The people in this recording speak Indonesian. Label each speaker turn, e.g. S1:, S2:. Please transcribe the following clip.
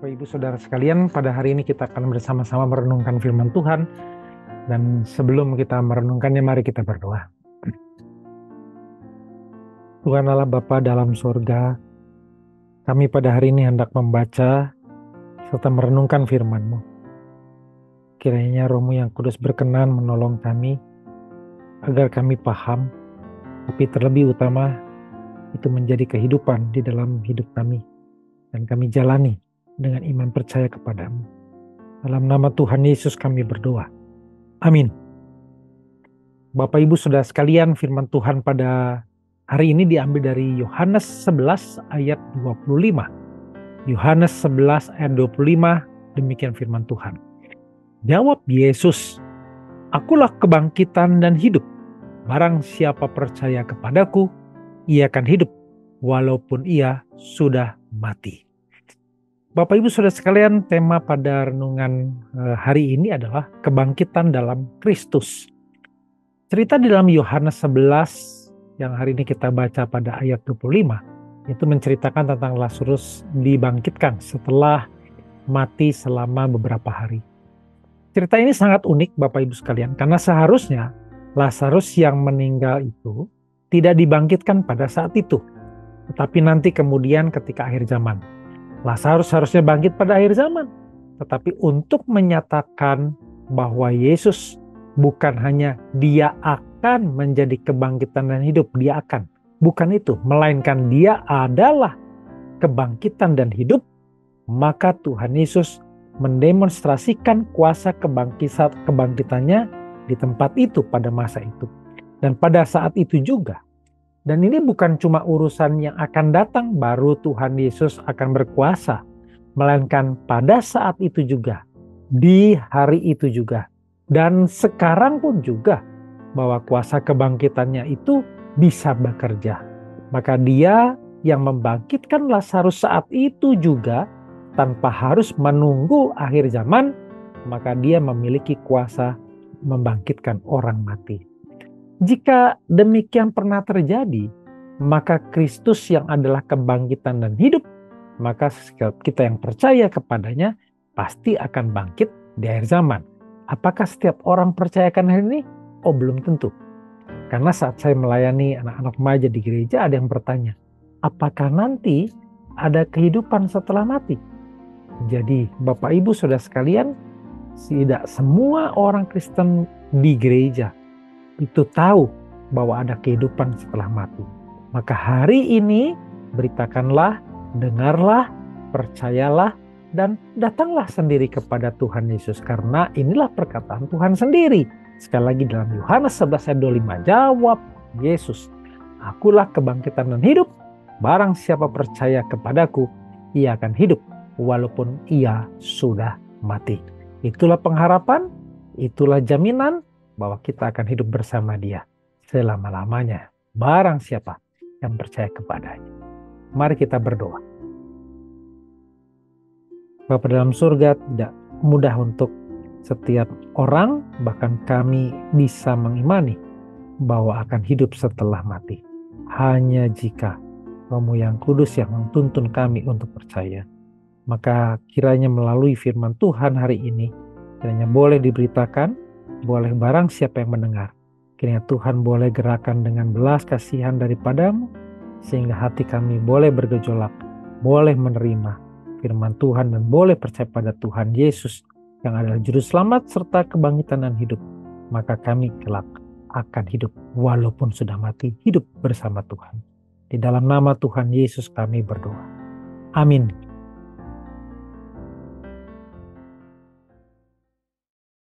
S1: Bapak Ibu Saudara sekalian, pada hari ini kita akan bersama-sama merenungkan firman Tuhan. Dan sebelum kita merenungkannya, mari kita berdoa. Tuhan Allah Bapa dalam surga, kami pada hari ini hendak membaca serta merenungkan firman-Mu. Kiranya Roh-Mu yang kudus berkenan menolong kami, agar kami paham, tapi terlebih utama, itu menjadi kehidupan di dalam hidup kami. Dan kami jalani dengan iman percaya kepadamu. Dalam nama Tuhan Yesus kami berdoa. Amin. Bapak Ibu Saudara sekalian, firman Tuhan pada hari ini diambil dari Yohanes 11 ayat 25. Yohanes 11 ayat 25, demikian firman Tuhan. Jawab Yesus, "Akulah kebangkitan dan hidup. Barang siapa percaya kepadaku, ia akan hidup walaupun ia sudah mati." Bapak Ibu Saudara sekalian, tema pada renungan hari ini adalah kebangkitan dalam Kristus. Cerita di dalam Yohanes 11 yang hari ini kita baca pada ayat 25, itu menceritakan tentang Lazarus dibangkitkan setelah mati selama beberapa hari. Cerita ini sangat unik Bapak Ibu sekalian, karena seharusnya Lazarus yang meninggal itu tidak dibangkitkan pada saat itu, tetapi nanti kemudian ketika akhir zaman. Lazarus harusnya bangkit pada akhir zaman. Tetapi untuk menyatakan bahwa Yesus bukan hanya dia akan menjadi kebangkitan dan hidup, dia akan. Bukan itu, melainkan dia adalah kebangkitan dan hidup. Maka Tuhan Yesus mendemonstrasikan kuasa kebangkitannya di tempat itu pada masa itu. Dan pada saat itu juga. Dan ini bukan cuma urusan yang akan datang baru Tuhan Yesus akan berkuasa. Melainkan pada saat itu juga, di hari itu juga. Dan sekarang pun juga bahwa kuasa kebangkitannya itu bisa bekerja. Maka dia yang membangkitkan Lazarus saat itu juga tanpa harus menunggu akhir zaman, maka dia memiliki kuasa membangkitkan orang mati. Jika demikian pernah terjadi, maka Kristus yang adalah kebangkitan dan hidup, maka kita yang percaya kepadanya pasti akan bangkit di akhir zaman. Apakah setiap orang percayakan hal ini? Oh, belum tentu. Karena saat saya melayani anak-anak remaja di gereja, ada yang bertanya, apakah nanti ada kehidupan setelah mati? Jadi Bapak Ibu Saudara sekalian, tidak semua orang Kristen di gereja itu tahu bahwa ada kehidupan setelah mati. Maka hari ini beritakanlah, dengarlah, percayalah, dan datanglah sendiri kepada Tuhan Yesus. Karena inilah perkataan Tuhan sendiri. Sekali lagi dalam Yohanes 11 ayat 25, jawab Yesus, "Akulah kebangkitan dan hidup. Barang siapa percaya kepadaku, ia akan hidup walaupun ia sudah mati." Itulah pengharapan, itulah jaminan bahwa kita akan hidup bersama dia selama-lamanya. Barang siapa yang percaya kepadanya. Mari kita berdoa. Bapa dalam surga, tidak mudah untuk setiap orang, bahkan kami bisa mengimani bahwa akan hidup setelah mati. Hanya jika Roh-Mu yang kudus yang menuntun kami untuk percaya. Maka kiranya melalui firman Tuhan hari ini, kiranya boleh diberitakan, boleh barang siapa yang mendengar, kiranya Tuhan boleh gerakan dengan belas kasihan daripada-Mu, sehingga hati kami boleh bergejolak, boleh menerima firman Tuhan, dan boleh percaya pada Tuhan Yesus yang adalah Juru Selamat serta kebangkitan dan hidup. Maka kami kelak akan hidup walaupun sudah mati, hidup bersama Tuhan. Di dalam nama Tuhan Yesus kami berdoa. Amin.